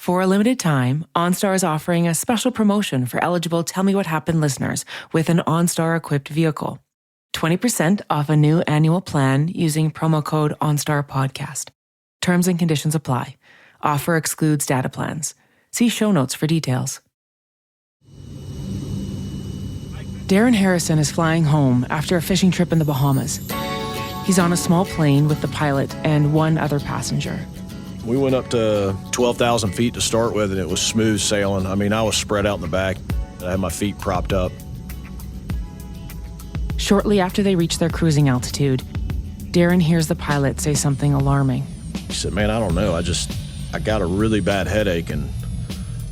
For a limited time, OnStar is offering a special promotion for eligible Tell Me What Happened listeners with an OnStar-equipped vehicle. 20% off a new annual plan using promo code OnStarPodcast. Terms and conditions apply. Offer excludes data plans. See show notes for details. Darren Harrison is flying home after a fishing trip in the Bahamas. He's on a small plane with the pilot and one other passenger. We went up to 12,000 feet to start with, and it was smooth sailing. I mean, I was spread out in the back. I had my feet propped up. Shortly after they reach their cruising altitude, Darren hears the pilot say something alarming. He said, man, I don't know. I got a really bad headache, and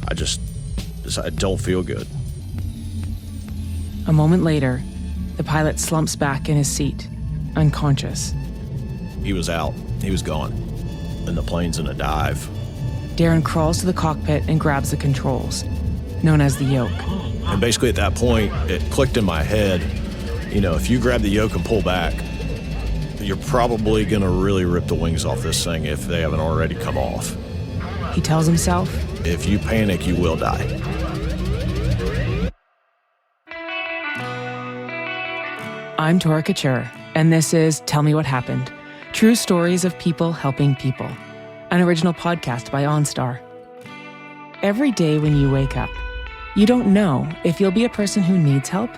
I don't feel good. A moment later, the pilot slumps back in his seat, unconscious. He was out. He was gone. And the plane's in a dive. Darren crawls to the cockpit and grabs the controls, known as the yoke. And basically at that point, it clicked in my head, if you grab the yoke and pull back, you're probably gonna really rip the wings off this thing if they haven't already come off. He tells himself, if you panic, you will die. I'm Tora Couture, and this is Tell Me What Happened. True stories of people helping people. An original podcast by OnStar. Every day when you wake up, you don't know if you'll be a person who needs help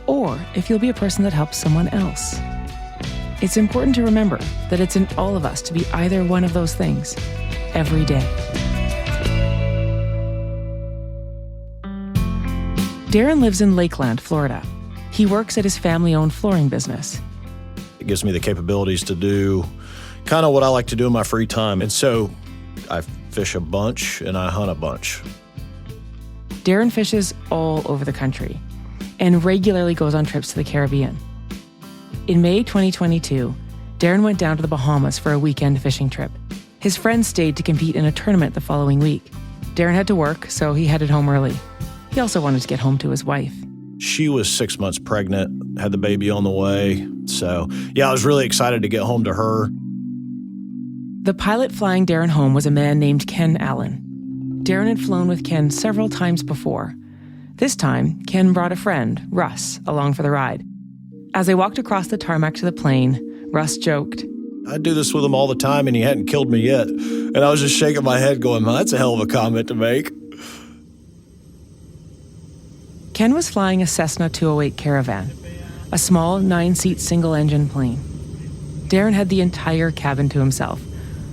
or if you'll be a person that helps someone else. It's important to remember that it's in all of us to be either one of those things every day. Darren lives in Lakeland, Florida. He works at his family-owned flooring business. It gives me the capabilities to do kind of what I like to do in my free time. And so I fish a bunch and I hunt a bunch. Darren fishes all over the country and regularly goes on trips to the Caribbean. In May 2022, Darren went down to the Bahamas for a weekend fishing trip. His friends stayed to compete in a tournament the following week. Darren had to work, so he headed home early. He also wanted to get home to his wife. She was 6 months pregnant, had the baby on the way. So, I was really excited to get home to her. The pilot flying Darren home was a man named Ken Allen. Darren had flown with Ken several times before. This time, Ken brought a friend, Russ, along for the ride. As they walked across the tarmac to the plane, Russ joked, I do this with him all the time and he hadn't killed me yet. And I was just shaking my head going, that's a hell of a comment to make. Ken was flying a Cessna 208 Caravan, a small 9-seat single-engine plane. Darren had the entire cabin to himself,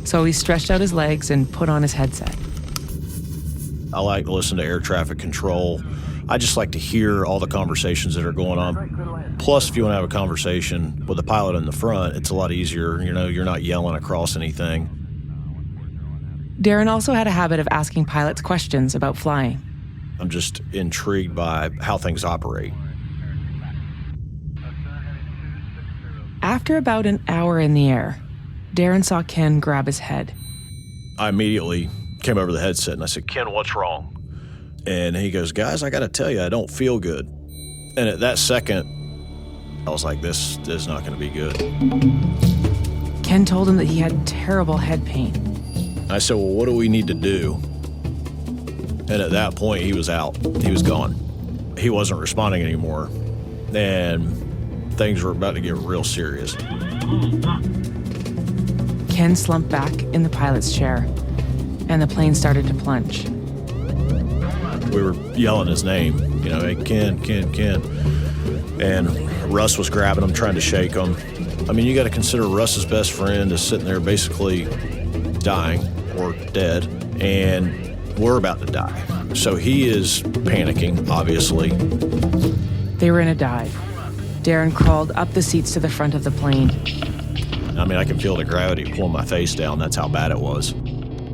so he stretched out his legs and put on his headset. I like to listen to air traffic control. I just like to hear all the conversations that are going on. Plus, if you want to have a conversation with the pilot in the front, it's a lot easier. You're not yelling across anything. Darren also had a habit of asking pilots questions about flying. I'm just intrigued by how things operate. After about an hour in the air, Darren saw Ken grab his head. I immediately came over to the headset and I said, Ken, what's wrong? And he goes, guys, I got to tell you, I don't feel good. And at that second, I was like, this is not going to be good. Ken told him that he had terrible head pain. I said, well, what do we need to do? And at that point, he was out. He was gone. He wasn't responding anymore. And things were about to get real serious. Ken slumped back in the pilot's chair, and the plane started to plunge. We were yelling his name, hey, Ken, Ken, Ken. And Russ was grabbing him, trying to shake him. I mean, you got to consider Russ's best friend is sitting there basically dying or dead, and we're about to die. So he is panicking, obviously. They were in a dive. Darren crawled up the seats to the front of the plane. I mean, I can feel the gravity pulling my face down. That's how bad it was.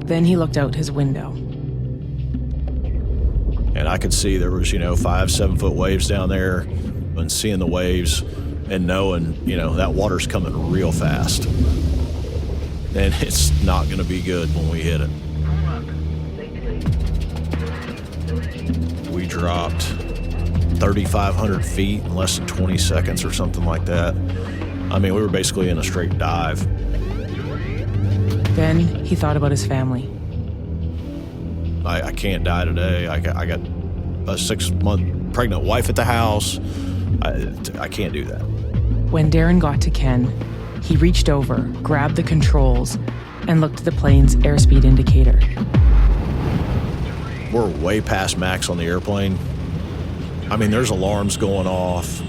Then he looked out his window. And I could see there was, 5-7 foot waves down there, and seeing the waves and knowing, that water's coming real fast. And it's not going to be good when we hit it. We dropped 3,500 feet in less than 20 seconds or something like that. I mean, we were basically in a straight dive. Then he thought about his family. I can't die today. I got a 6-month pregnant wife at the house. I can't do that. When Darren got to Ken, he reached over, grabbed the controls, and looked at the plane's airspeed indicator. We're way past max on the airplane. I mean, there's alarms going off,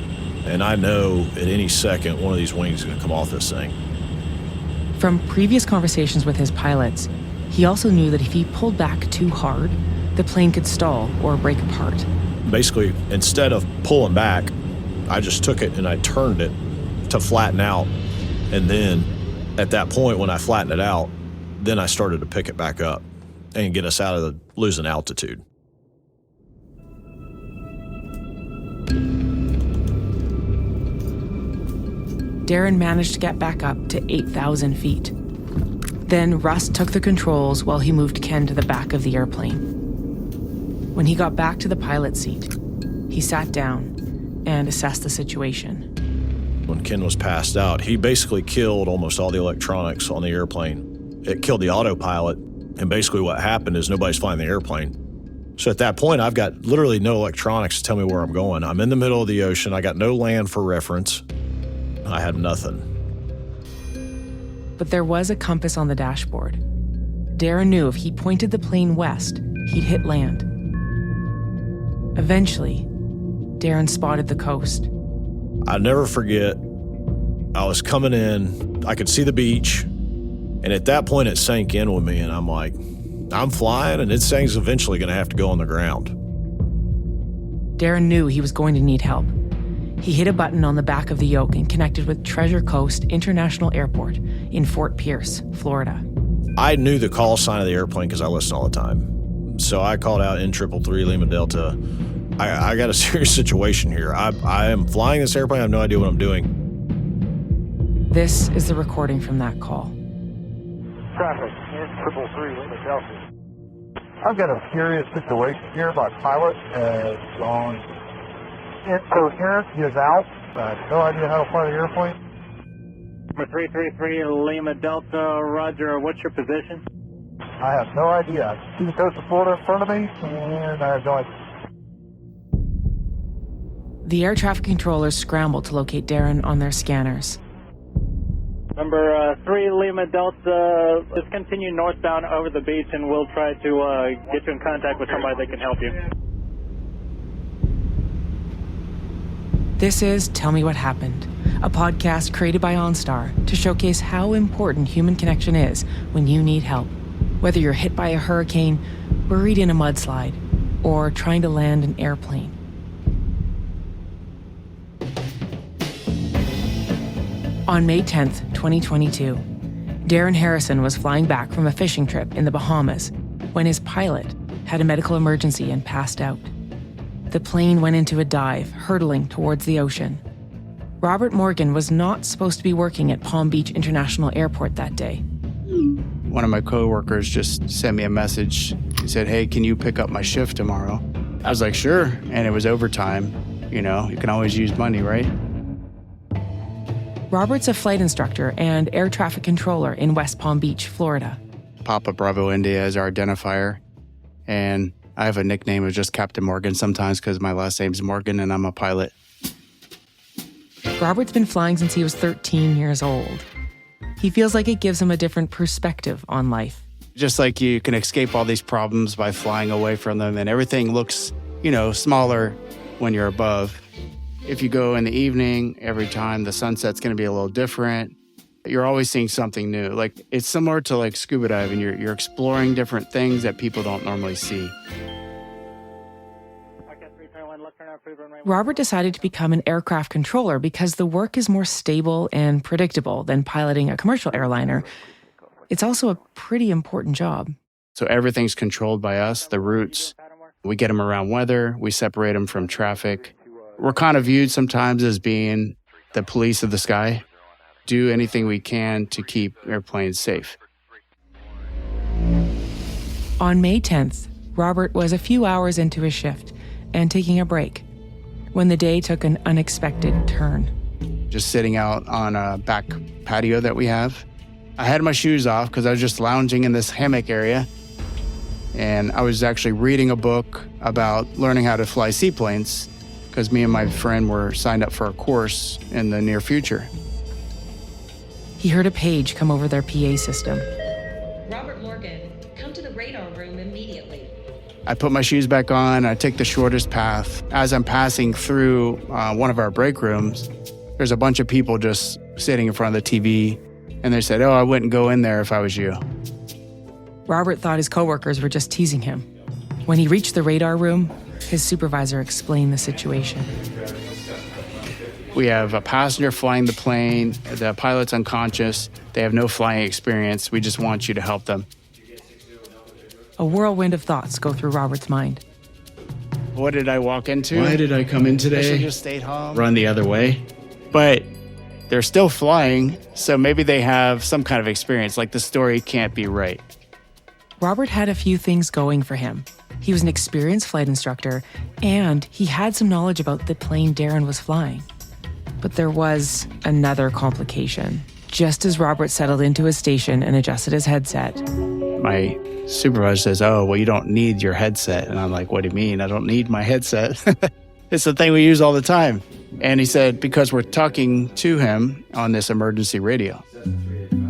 and I know at any second one of these wings is going to come off this thing. From previous conversations with his pilots, he also knew that if he pulled back too hard, the plane could stall or break apart. Basically, instead of pulling back, I just took it and I turned it to flatten out. And then at that point, when I flattened it out, then I started to pick it back up and get us out of the losing altitude. Darren managed to get back up to 8,000 feet. Then Russ took the controls while he moved Ken to the back of the airplane. When he got back to the pilot's seat, he sat down and assessed the situation. When Ken was passed out, he basically killed almost all the electronics on the airplane. It killed the autopilot, and basically what happened is nobody's flying the airplane. So at that point, I've got literally no electronics to tell me where I'm going. I'm in the middle of the ocean. I got no land for reference. I had nothing. But there was a compass on the dashboard. Darren knew if he pointed the plane west, he'd hit land. Eventually, Darren spotted the coast. I'll never forget, I was coming in, I could see the beach, and at that point it sank in with me, and I'm like, I'm flying, and this thing's eventually going to have to go on the ground. Darren knew he was going to need help. He hit a button on the back of the yoke and connected with Treasure Coast International Airport in Fort Pierce, Florida. I knew the call sign of the airplane because I listen all the time. So I called out N333 Lima Delta. I got a serious situation here. I am flying this airplane. I have no idea what I'm doing. This is the recording from that call. Traffic, N333 Lima Delta. I've got a serious situation here. My pilot has gone incoherent. He is out. I have no idea how to fly the airplane. 333 Lima Delta, roger. What's your position? I have no idea. I see the coast of Florida in front of me, and I have no idea. The air traffic controllers scrambled to locate Darren on their scanners. Number 3 Lima Delta, just continue northbound over the beach and we'll try to get you in contact with somebody that can help you. This is Tell Me What Happened, a podcast created by OnStar to showcase how important human connection is when you need help. Whether you're hit by a hurricane, buried in a mudslide, or trying to land an airplane. On May 10th, 2022, Darren Harrison was flying back from a fishing trip in the Bahamas when his pilot had a medical emergency and passed out. The plane went into a dive, hurtling towards the ocean. Robert Morgan was not supposed to be working at Palm Beach International Airport that day. One of my coworkers just sent me a message. He said, "Hey, can you pick up my shift tomorrow?" I was like, "Sure." And it was overtime. You know, you can always use money, right? Robert's a flight instructor and air traffic controller in West Palm Beach, Florida. Papa Bravo India is our identifier. And I have a nickname of just Captain Morgan sometimes because my last name's Morgan and I'm a pilot. Robert's been flying since he was 13 years old. He feels like it gives him a different perspective on life. Just like you can escape all these problems by flying away from them, and everything looks, smaller when you're above. If you go in the evening, every time the sunset's going to be a little different. You're always seeing something new. Like, it's similar to like scuba diving. You're exploring different things that people don't normally see. Robert decided to become an aircraft controller because the work is more stable and predictable than piloting a commercial airliner. It's also a pretty important job. So everything's controlled by us, the routes. We get them around weather. We separate them from traffic. We're kind of viewed sometimes as being the police of the sky. Do anything we can to keep airplanes safe. On May 10th, Robert was a few hours into his shift and taking a break when the day took an unexpected turn. Just sitting out on a back patio that we have. I had my shoes off because I was just lounging in this hammock area. And I was actually reading a book about learning how to fly seaplanes because me and my friend were signed up for a course in the near future. He heard a page come over their PA system. Robert Morgan, come to the radar room immediately. I put my shoes back on. I take the shortest path. As I'm passing through one of our break rooms, there's a bunch of people just sitting in front of the TV. And they said, "Oh, I wouldn't go in there if I was you." Robert thought his coworkers were just teasing him. When he reached the radar room, his supervisor explained the situation. We have a passenger flying the plane. The pilot's unconscious. They have no flying experience. We just want you to help them. A whirlwind of thoughts go through Robert's mind. What did I walk into? Why did I come in I should today? have just stayed home. Run the other way? But they're still flying, so maybe they have some kind of experience. Like the story can't be right. Robert had a few things going for him. He was an experienced flight instructor, and he had some knowledge about the plane Darren was flying. But there was another complication. Just as Robert settled into his station and adjusted his headset, My supervisor says, "Oh, well, you don't need your headset." And I'm like, "What do you mean? I don't need my headset." It's the thing we use all the time. And he said, because we're talking to him on this emergency radio.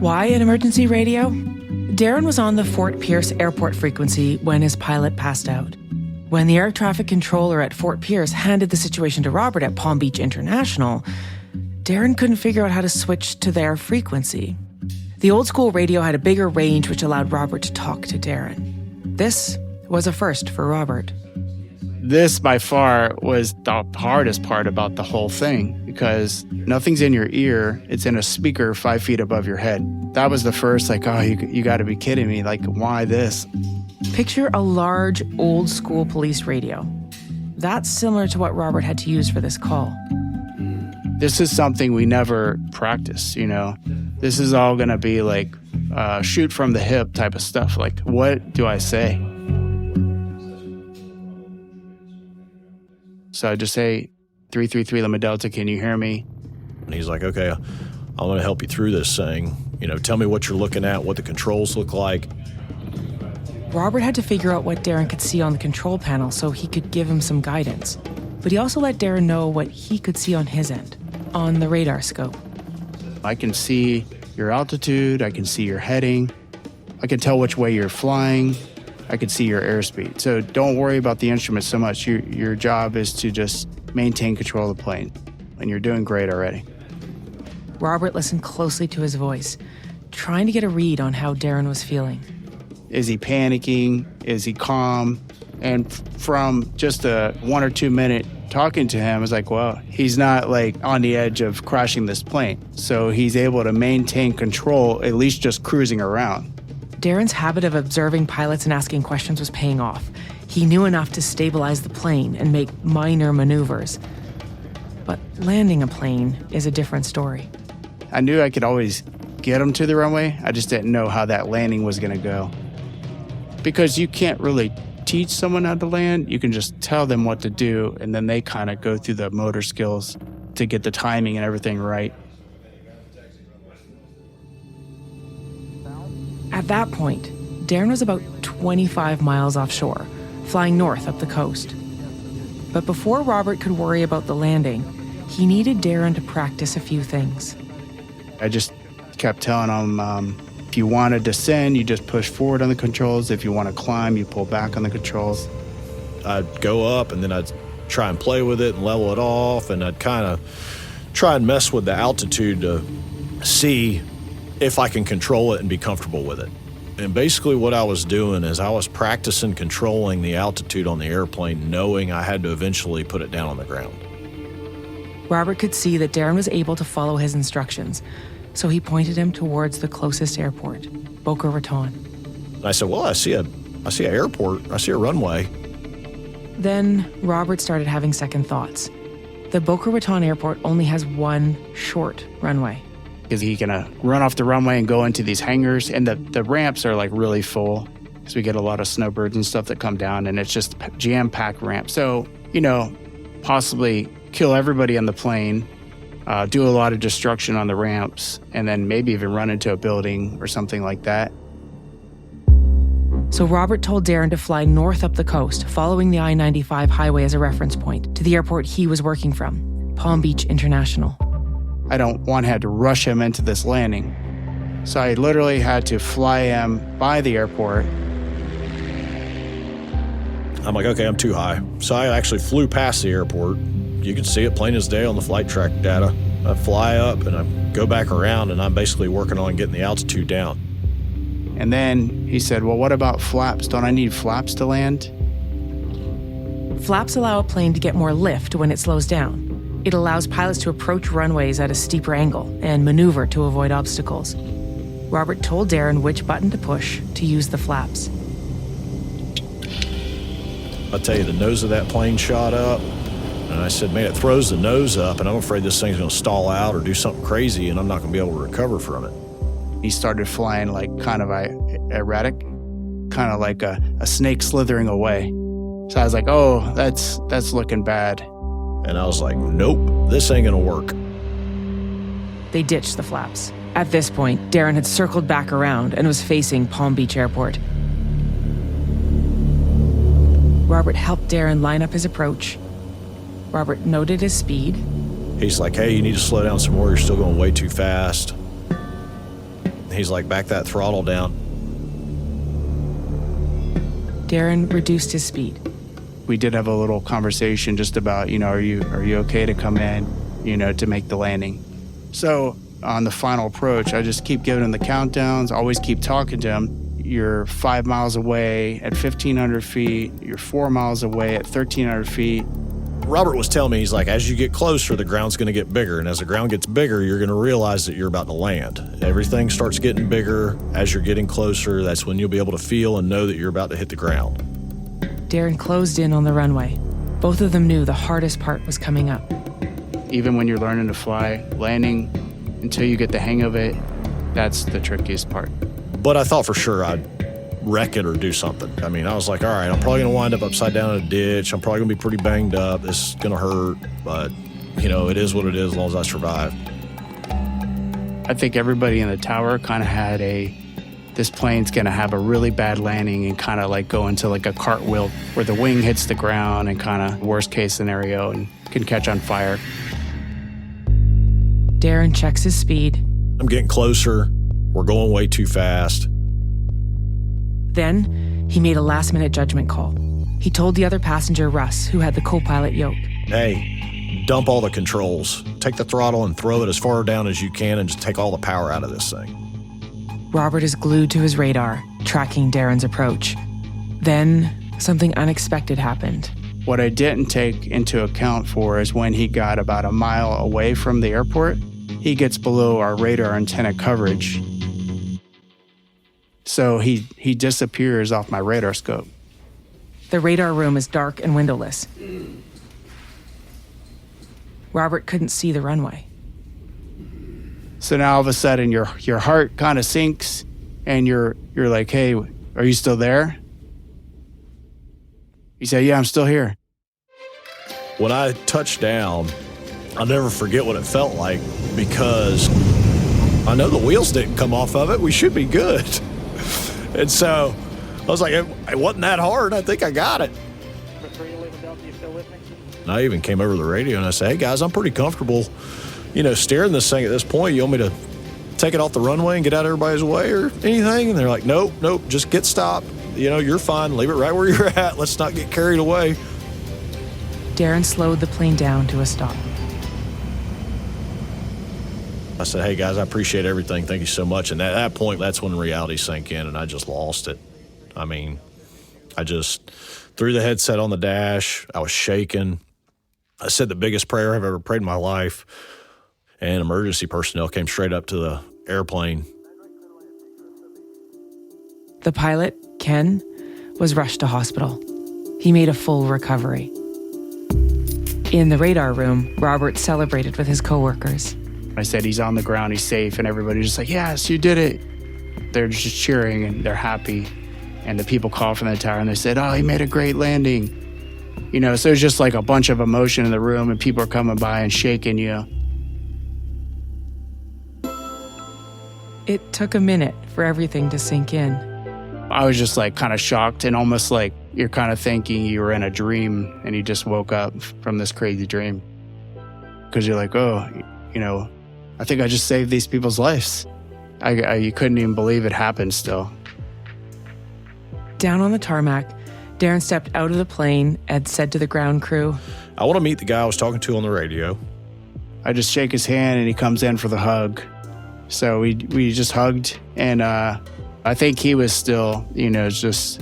why an emergency radio? Darren was on the Fort Pierce airport frequency when his pilot passed out. When the air traffic controller at Fort Pierce handed the situation to Robert at Palm Beach International, Darren couldn't figure out how to switch to their frequency. The old school radio had a bigger range, which allowed Robert to talk to Darren. This was a first for Robert. This, by far, was the hardest part about the whole thing because nothing's in your ear. It's in a speaker 5 feet above your head. That was the first, like, oh, you got to be kidding me. Like, why this? Picture a large, old school police radio. That's similar to what Robert had to use for this call. This is something we never practice, you know? This is all going to be like shoot from the hip type of stuff. Like, what do I say? So I just say, 333 Lima Delta, can you hear me? And he's like, okay, I'm going to help you through this thing. You know, tell me what you're looking at, what the controls look like. Robert had to figure out what Darren could see on the control panel so he could give him some guidance. But he also let Darren know what he could see on his end, on the radar scope. I can see your altitude, I can see your heading, I can tell which way you're flying, I can see your airspeed. So don't worry about the instruments so much. Your job is to just maintain control of the plane, and you're doing great already. Robert listened closely to his voice, trying to get a read on how Darren was feeling. Is he panicking? Is he calm? And from just a 1 or 2 minute talking to him, I was like, well, he's not like on the edge of crashing this plane. So he's able to maintain control, at least just cruising around. Darren's habit of observing pilots and asking questions was paying off. He knew enough to stabilize the plane and make minor maneuvers. But landing a plane is a different story. I knew I could always get him to the runway. I just didn't know how that landing was going to go. Because you can't really teach someone how to land. You can just tell them what to do, and then they kind of go through the motor skills to get the timing and everything right. At that point, Darren was about 25 miles offshore, flying north up the coast. But before Robert could worry about the landing, he needed Darren to practice a few things. I just kept telling him, if you want to descend, you just push forward on the controls. If you want to climb, you pull back on the controls. I'd go up and then I'd try and play with it and level it off, and I'd kind of try and mess with the altitude to see if I can control it and be comfortable with it. And basically what I was doing is I was practicing controlling the altitude on the airplane, knowing I had to eventually put it down on the ground. Robert could see that Darren was able to follow his instructions, so he pointed him towards the closest airport, Boca Raton. And I said, well, I see an airport, I see a runway. Then Robert started having second thoughts. The Boca Raton airport only has one short runway. Because he can run off the runway and go into these hangars, and the ramps are like really full because we get a lot of snowbirds and stuff that come down, and it's just jam-packed ramp. So, possibly kill everybody on the plane, do a lot of destruction on the ramps, and then maybe even run into a building or something like that. So Robert told Darren to fly north up the coast, following the I-95 highway as a reference point, to the airport he was working from, Palm Beach International. I don't want to have to rush him into this landing. So I literally had to fly him by the airport. I'm like, okay, I'm too high. So I actually flew past the airport. You can see it plain as day on the flight track data. I fly up and I go back around, and I'm basically working on getting the altitude down. And then he said, well, what about flaps? Don't I need flaps to land? Flaps allow a plane to get more lift when it slows down. It allows pilots to approach runways at a steeper angle and maneuver to avoid obstacles. Robert told Darren which button to push to use the flaps. I'll tell you, the nose of that plane shot up, and I said, man, it throws the nose up, and I'm afraid this thing's going to stall out or do something crazy, and I'm not going to be able to recover from it. He started flying like kind of erratic, kind of like a snake slithering away. So I was like, oh, that's looking bad. And I was like, nope, this ain't going to work. They ditched the flaps. At this point, Darren had circled back around and was facing Palm Beach Airport. Robert helped Darren line up his approach. Robert noted his speed. He's like, hey, you need to slow down some more. You're still going way too fast. He's like, back that throttle down. Darren reduced his speed. We did have a little conversation just about, are you okay to come in, to make the landing? So on the final approach, I just keep giving him the countdowns, always keep talking to him. You're 5 miles away at 1,500 feet. You're 4 miles away at 1,300 feet. Robert was telling me, he's like, as you get closer, the ground's going to get bigger. And as the ground gets bigger, you're going to realize that you're about to land. Everything starts getting bigger. As you're getting closer, that's when you'll be able to feel and know that you're about to hit the ground. Darren closed in on the runway. Both of them knew the hardest part was coming up. Even when you're learning to fly, landing, until you get the hang of it, that's the trickiest part. But I thought for sure I'd wreck it or do something. I mean, I was like, all right, I'm probably going to wind up upside down in a ditch. I'm probably going to be pretty banged up. This is going to hurt. But, it is what it is as long as I survive. I think everybody in the tower kind of had this plane's going to have a really bad landing and kind of like go into like a cartwheel where the wing hits the ground and kind of worst case scenario and can catch on fire. Darren checks his speed. I'm getting closer. We're going way too fast. Then he made a last-minute judgment call. He told the other passenger, Russ, who had the co-pilot yoke. Hey, dump all the controls. Take the throttle and throw it as far down as you can and just take all the power out of this thing. Robert is glued to his radar, tracking Darren's approach. Then something unexpected happened. What I didn't take into account for is when he got about a mile away from the airport, he gets below our radar antenna coverage. So he disappears off my radar scope. The radar room is dark and windowless. Robert couldn't see the runway. So now all of a sudden your heart kind of sinks and you're like, hey, are you still there? You say, yeah, I'm still here. When I touched down, I'll never forget what it felt like because I know the wheels didn't come off of it. We should be good. And so I was like, it wasn't that hard. I think I got it. And I even came over to the radio and I said, hey, guys, I'm pretty comfortable, steering this thing at this point. You want me to take it off the runway and get out of everybody's way or anything? And they're like, nope, just get stopped. You're fine. Leave it right where you're at. Let's not get carried away. Darren slowed the plane down to a stop. I said, hey, guys, I appreciate everything. Thank you so much. And at that point, that's when reality sank in, and I just lost it. I mean, I just threw the headset on the dash. I was shaking. I said the biggest prayer I've ever prayed in my life, and emergency personnel came straight up to the airplane. The pilot, Ken, was rushed to hospital. He made a full recovery. In the radar room, Robert celebrated with his coworkers. I said, he's on the ground, he's safe, and everybody's just like, yes, you did it. They're just cheering and they're happy. And the people called from the tower and they said, oh, he made a great landing. So it's just like a bunch of emotion in the room and people are coming by and shaking you. It took a minute for everything to sink in. I was just like kind of shocked and almost like you're kind of thinking you were in a dream and you just woke up from this crazy dream. Because you're like, oh, I think I just saved these people's lives. You couldn't even believe it happened still. Down on the tarmac, Darren stepped out of the plane and said to the ground crew, I want to meet the guy I was talking to on the radio. I just shake his hand and he comes in for the hug. So we just hugged, and I think he was still, just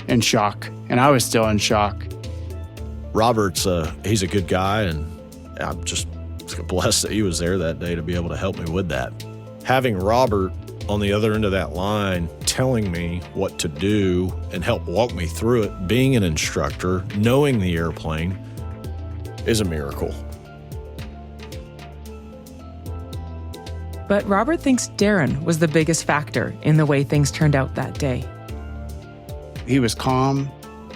in shock, and I was still in shock. Robert's, he's a good guy, and I'm just blessed that he was there that day to be able to help me with that. Having Robert on the other end of that line telling me what to do and help walk me through it, being an instructor, knowing the airplane, is a miracle. But Robert thinks Darren was the biggest factor in the way things turned out that day. He was calm,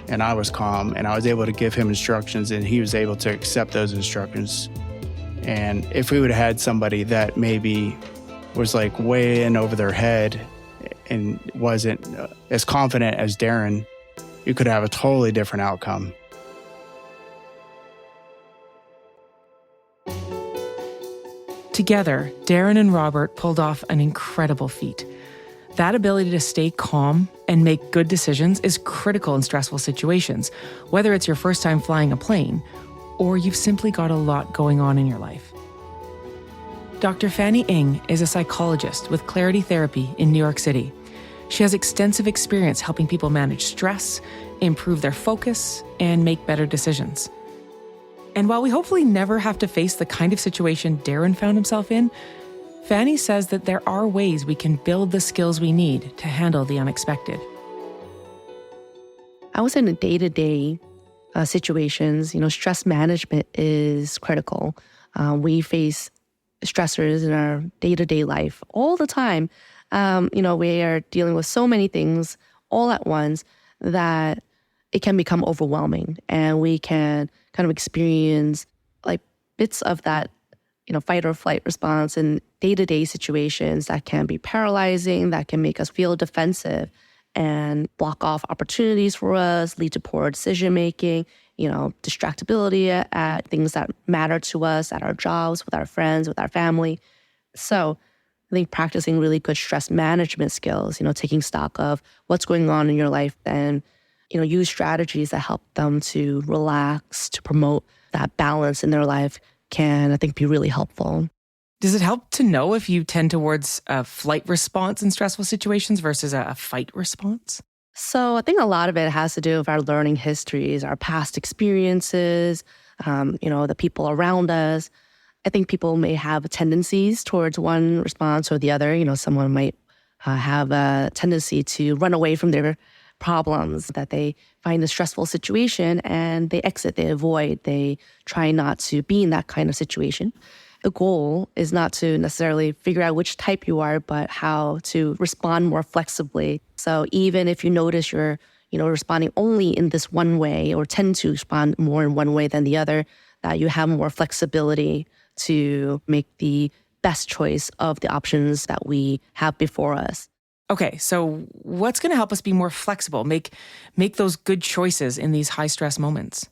and I was calm, and I was able to give him instructions, and he was able to accept those instructions. And if we would have had somebody that maybe was like way in over their head and wasn't as confident as Darren, you could have a totally different outcome. Together, Darren and Robert pulled off an incredible feat. That ability to stay calm and make good decisions is critical in stressful situations, whether it's your first time flying a plane or you've simply got a lot going on in your life. Dr. Fanny Ng is a psychologist with Clarity Therapy in New York City. She has extensive experience helping people manage stress, improve their focus, and make better decisions. And while we hopefully never have to face the kind of situation Darren found himself in, Fanny says that there are ways we can build the skills we need to handle the unexpected. I was in a day-to-day situations. Stress management is critical. We face stressors in our day-to-day life all the time. We are dealing with so many things all at once that it can become overwhelming, and we can kind of experience like bits of that, fight or flight response in day-to-day situations that can be paralyzing, that can make us feel defensive and block off opportunities for us, lead to poor decision-making, distractibility at things that matter to us, at our jobs, with our friends, with our family. So I think practicing really good stress management skills, taking stock of what's going on in your life and, use strategies that help them to relax, to promote that balance in their life can, I think, be really helpful. Does it help to know if you tend towards a flight response in stressful situations versus a fight response? So I think a lot of it has to do with our learning histories, our past experiences, the people around us. I think people may have tendencies towards one response or the other. Someone might have a tendency to run away from their problems, that they find a stressful situation and they exit, they avoid, they try not to be in that kind of situation. The goal is not to necessarily figure out which type you are, but how to respond more flexibly. So even if you notice you're, responding only in this one way or tend to respond more in one way than the other, that you have more flexibility to make the best choice of the options that we have before us. Okay, so what's going to help us be more flexible, make those good choices in these high-stress moments?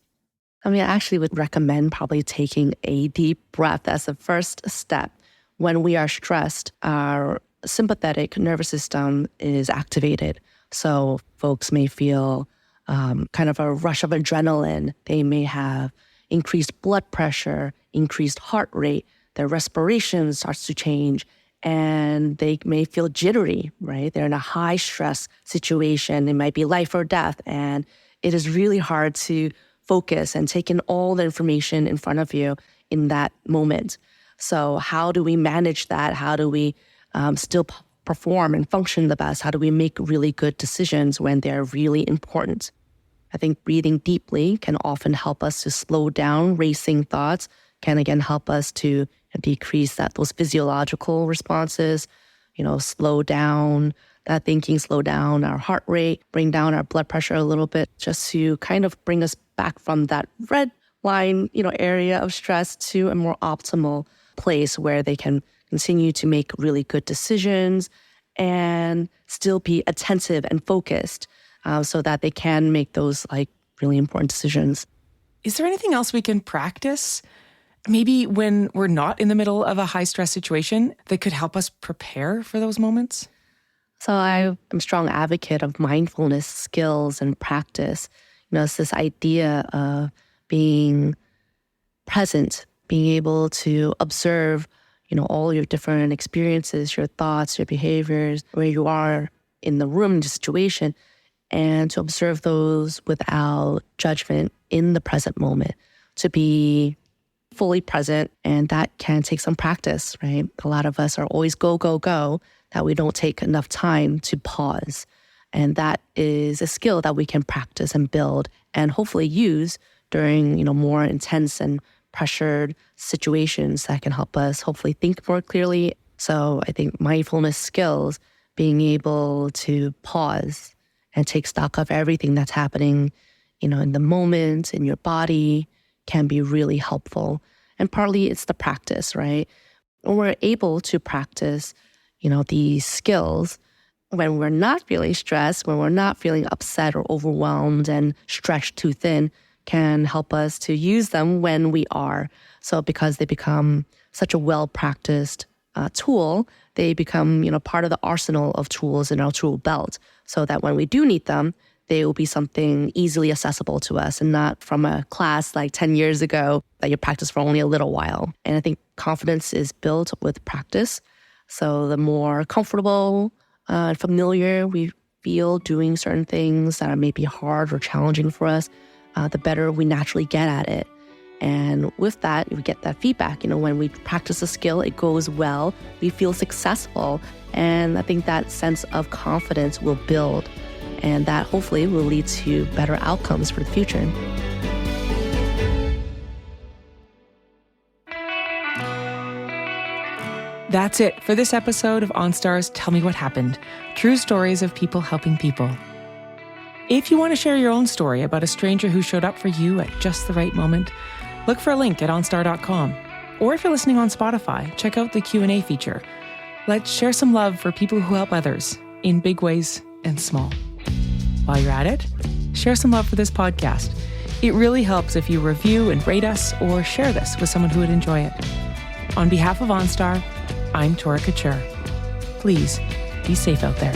I actually would recommend probably taking a deep breath as the first step. When we are stressed, our sympathetic nervous system is activated. So folks may feel kind of a rush of adrenaline. They may have increased blood pressure, increased heart rate. Their respiration starts to change, and they may feel jittery, right? They're in a high stress situation. It might be life or death, and it is really hard to focus and take in all the information in front of you in that moment. So how do we manage that? How do we still perform and function the best? How do we make really good decisions when they're really important? I think breathing deeply can often help us to slow down racing thoughts, can again help us to decrease those physiological responses, slow down that thinking, slow down our heart rate, bring down our blood pressure a little bit, just to kind of bring us back from that red line, area of stress to a more optimal place where they can continue to make really good decisions and still be attentive and focused so that they can make those like really important decisions. Is there anything else we can practice, maybe when we're not in the middle of a high stress situation, that could help us prepare for those moments? So I'm a strong advocate of mindfulness skills and practice. It's this idea of being present, being able to observe, all your different experiences, your thoughts, your behaviors, where you are in the room, the situation, and to observe those without judgment in the present moment, to be fully present. And that can take some practice, right? A lot of us are always go, go, go, that we don't take enough time to pause. And that is a skill that we can practice and build and hopefully use during, more intense and pressured situations that can help us hopefully think more clearly. So I think mindfulness skills, being able to pause and take stock of everything that's happening, in the moment, in your body, can be really helpful. And partly it's the practice, right? When we're able to practice, these skills, when we're not feeling stressed, when we're not feeling upset or overwhelmed and stretched too thin, can help us to use them when we are. So because they become such a well-practiced tool, they become, part of the arsenal of tools in our tool belt, so that when we do need them, they will be something easily accessible to us and not from a class like 10 years ago that you practiced for only a little while. And I think confidence is built with practice. So the more comfortable and familiar we feel doing certain things that are maybe hard or challenging for us, the better we naturally get at it. And with that, we get that feedback. When we practice a skill, it goes well, we feel successful. And I think that sense of confidence will build. And that hopefully will lead to better outcomes for the future. That's it for this episode of OnStar's Tell Me What Happened, true stories of people helping people. If you want to share your own story about a stranger who showed up for you at just the right moment, look for a link at onstar.com. Or if you're listening on Spotify, check out the Q&A feature. Let's share some love for people who help others in big ways and small. While you're at it, share some love for this podcast. It really helps if you review and rate us or share this with someone who would enjoy it. On behalf of OnStar, I'm Tora Couture. Please be safe out there.